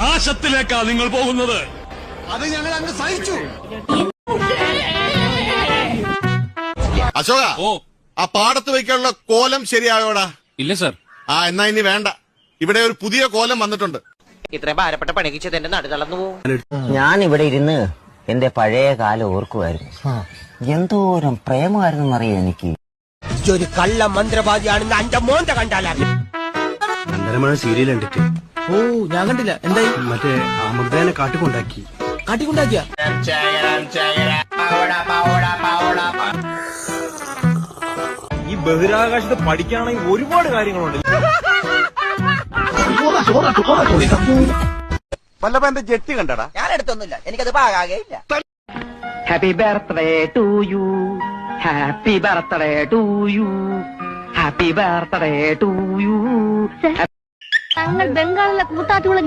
നാശത്തിലേക്കാ നിങ്ങൾ പോകുന്നത്. അത് ഞങ്ങൾ അങ്ങ് സഹിച്ചു. അശോക, ഓ ആ പാടത്ത് വയ്ക്കാനുള്ള കോലം ശരിയായോടാ? ഇല്ല സർ. എന്നാ ഇനി വേണ്ട. ഇവിടെ ഒരു പുതിയ കോലം വന്നിട്ടുണ്ട്. ഇത്രയും ഭാരപ്പെട്ട പണിക്കിച്ചത് എന്റെ നടു തളർന്നു പോകും. ഞാൻ ഇവിടെ ഇരുന്ന് എന്റെ പഴയ കാലം ഓർക്കുമായിരുന്നു. എന്തോരം പ്രേമമായിരുന്നു അറിയാം എനിക്ക്. ഒരു കള്ള മന്ത്രവാദിയാണെന്ന് അന്റെ മോന്ത കണ്ടാലറിയാം. അന്തരമഴ സീരിയൽ കണ്ടിട്ട്. ഓ ഞാൻ കണ്ടില്ല. എന്തായി? മറ്റേ അമൃതേനെ കാട്ടിക്കൊണ്ടാക്കി. കാട്ടിക്കൊണ്ടാക്കിയ ഈ ബഹിരാകാശത്ത് പഠിക്കാണെങ്കിൽ ഒരുപാട് കാര്യങ്ങളുണ്ട്. വല്ലപ്പോ എന്റെ ജെട്ടി കണ്ടടാ? ഞാൻ എടുത്തൊന്നുമില്ല, എനിക്കത് പാകാകയില്ല. Happy birthday to you, happy birthday to you, happy birthday to you. തങ്ങൾ ബംഗാളിലെ കൂത്താട്ടുകുളം